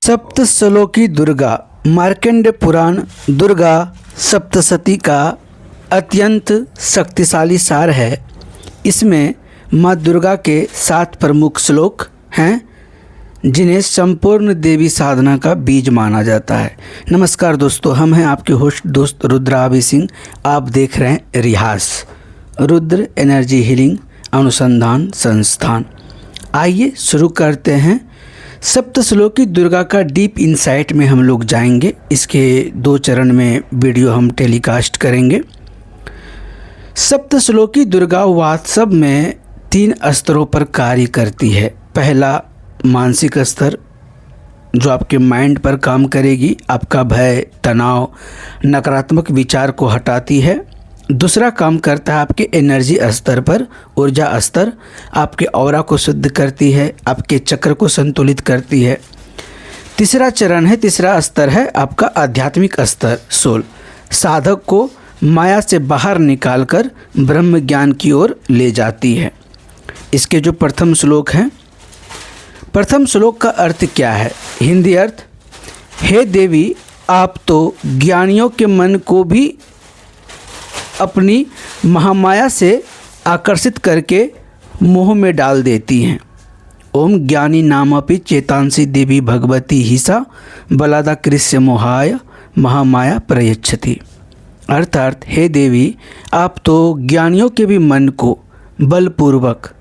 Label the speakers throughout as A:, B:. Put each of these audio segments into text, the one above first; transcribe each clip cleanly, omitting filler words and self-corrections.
A: सप्तश्लोकी दुर्गा मार्कंडेय पुराण दुर्गा सप्तशती का अत्यंत शक्तिशाली सार है। इसमें माँ दुर्गा के 7 प्रमुख श्लोक हैं जिन्हें संपूर्ण देवी साधना का बीज माना जाता है। नमस्कार दोस्तों, हम हैं आपके होस्ट दोस्त रुद्राभि सिंह। आप देख रहे हैं रिहास रुद्र एनर्जी हीलिंग अनुसंधान संस्थान। आइए शुरू करते हैं। सप्तश्लोकी दुर्गा का डीप इंसाइट में हम लोग जाएंगे। इसके 2 चरण में वीडियो हम टेलीकास्ट करेंगे। सप्तश्लोकी दुर्गा वास्तव में 3 स्तरों पर कार्य करती है। पहला मानसिक स्तर, जो आपके माइंड पर काम करेगी, आपका भय, तनाव, नकारात्मक विचार को हटाती है। दूसरा काम करता है आपके एनर्जी स्तर पर, ऊर्जा स्तर, आपके ऑरा को शुद्ध करती है, आपके चक्र को संतुलित करती है। तीसरा चरण है, तीसरा स्तर है आपका आध्यात्मिक स्तर, सोल। साधक को माया से बाहर निकालकर ब्रह्म ज्ञान की ओर ले जाती है। इसके जो प्रथम श्लोक हैं, प्रथम श्लोक का अर्थ क्या है? हिंदी अर्थ: हे देवी, आप तो ज्ञानियों के मन को भी अपनी महामाया से आकर्षित करके मोह में डाल देती हैं। ओम ज्ञानी नामपि चेतांसी देवी भगवती हिसा बलादा कृष्य मोहाय महामाया प्रयच्छति। अर्थात हे देवी, आप तो ज्ञानियों के भी मन को बलपूर्वक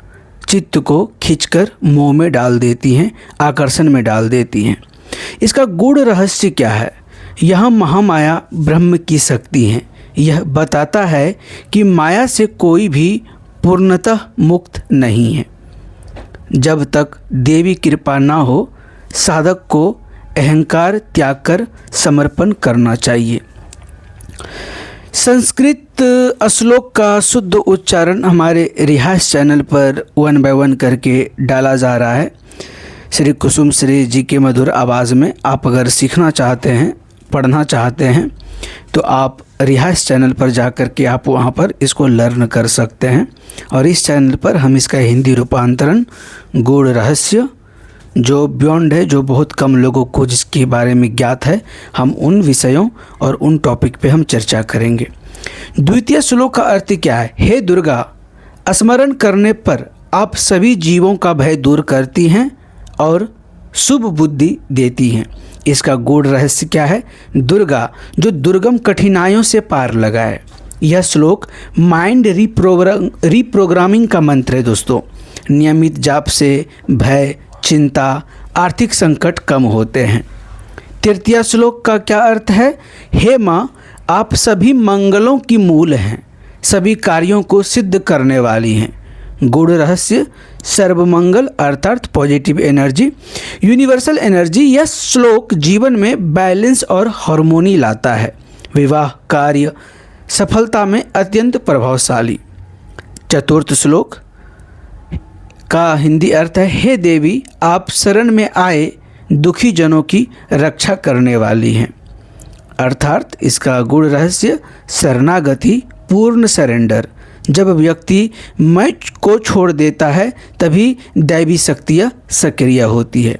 A: चित्त को खींचकर मोह में डाल देती हैं, आकर्षण में डाल देती हैं। इसका गूढ़ रहस्य क्या है? यह महामाया ब्रह्म की शक्ति है। यह बताता है कि माया से कोई भी पूर्णतः मुक्त नहीं है। जब तक देवी कृपा ना हो, साधक को अहंकार त्याग कर समर्पण करना चाहिए। संस्कृत श्लोक का शुद्ध उच्चारण हमारे रिहास चैनल पर 1 बाय 1 करके डाला जा रहा है। श्री कुसुम श्री जी के मधुर आवाज़ में। आप अगर सीखना चाहते हैं, पढ़ना चाहते हैं, तो आप रिहास चैनल पर जाकर के आप वहाँ पर इसको लर्न कर सकते हैं। और इस चैनल पर हम इसका हिंदी रूपांतरण, गूढ़ रहस्य जो बियॉन्ड है, जो बहुत कम लोगों को जिसके बारे में ज्ञात है, हम उन विषयों और उन टॉपिक पे हम चर्चा करेंगे। द्वितीय श्लोक का अर्थ क्या है? हे दुर्गा, स्मरण करने पर आप सभी जीवों का भय दूर करती हैं और शुभ बुद्धि देती हैं। इसका गूढ़ रहस्य क्या है? दुर्गा जो दुर्गम कठिनाइयों से पार लगाए। यह श्लोक माइंड रीप्रोग्रामिंग का मंत्र है दोस्तों। नियमित जाप से भय, चिंता, आर्थिक संकट कम होते हैं। तृतीय श्लोक का क्या अर्थ है? हे माँ, आप सभी मंगलों की मूल हैं, सभी कार्यों को सिद्ध करने वाली हैं। गूढ़ रहस्य सर्वमंगल अर्थात पॉजिटिव एनर्जी, यूनिवर्सल एनर्जी। यह श्लोक जीवन में बैलेंस और हार्मोनी लाता है। विवाह कार्य सफलता में अत्यंत प्रभावशाली। चतुर्थ श्लोक का हिंदी अर्थ है: हे देवी, आप शरण में आए दुखी जनों की रक्षा करने वाली हैं। अर्थात इसका गूढ़ रहस्य शरणागति, पूर्ण सरेंडर। जब व्यक्ति मैं को छोड़ देता है तभी दैवी शक्तियाँ सक्रिय होती है।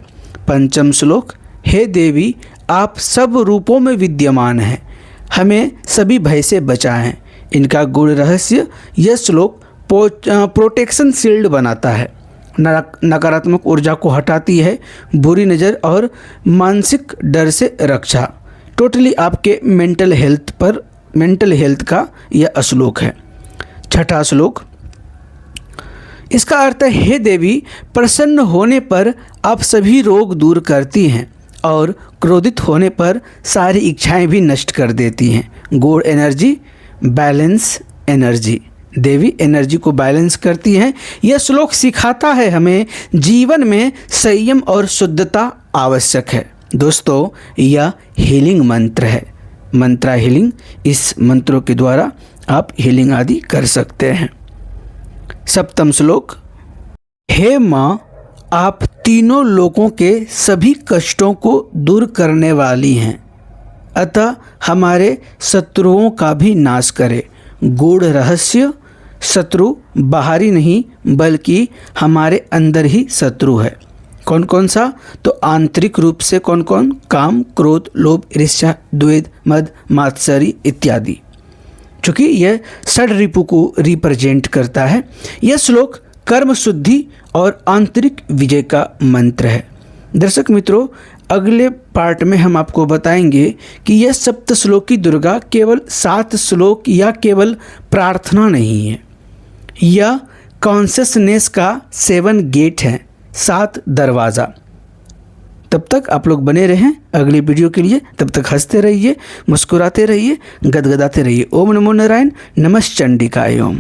A: पंचम श्लोक: हे देवी, आप सब रूपों में विद्यमान हैं, हमें सभी भय से बचाएं। इनका गूढ़ रहस्य: यह श्लोक प्रोटेक्शन शील्ड बनाता है, नकारात्मक ऊर्जा को हटाती है, बुरी नज़र और मानसिक डर से रक्षा। टोटली आपके मेंटल हेल्थ का यह श्लोक है। छठा श्लोक, इसका अर्थ है: हे देवी, प्रसन्न होने पर आप सभी रोग दूर करती हैं और क्रोधित होने पर सारी इच्छाएं भी नष्ट कर देती हैं। गूढ़ एनर्जी, बैलेंस एनर्जी। देवी एनर्जी को बैलेंस करती हैं। यह श्लोक सिखाता है हमें जीवन में संयम और शुद्धता आवश्यक है। दोस्तों, यह हीलिंग मंत्र है, मंत्रा हीलिंग। इस मंत्रों के द्वारा आप हीलिंग आदि कर सकते हैं। सप्तम श्लोक: हे माँ, आप तीनों लोकों के सभी कष्टों को दूर करने वाली हैं, अतः हमारे शत्रुओं का भी नाश करें। गूढ़ रहस्य: शत्रु बाहरी नहीं बल्कि हमारे अंदर ही शत्रु है। कौन कौन सा? तो आंतरिक रूप से कौन कौन? काम, क्रोध, लोभ, ईर्ष्या, द्वेष, मद, मात्सर्य इत्यादि, चूँकि यह षड रिपु को रिप्रेजेंट करता है। यह श्लोक कर्म शुद्धि और आंतरिक विजय का मंत्र है। दर्शक मित्रों, अगले पार्ट में हम आपको बताएंगे कि यह सप्त श्लोकी दुर्गा केवल 7 श्लोक या केवल प्रार्थना नहीं है, यह कॉन्शियसनेस का 7 गेट है, 7 दरवाज़ा। तब तक आप लोग बने रहें अगली वीडियो के लिए। तब तक हंसते रहिए, मुस्कुराते रहिए, गदगदाते रहिए। ओम नमो नारायण, नमः चंडिकाय ओम।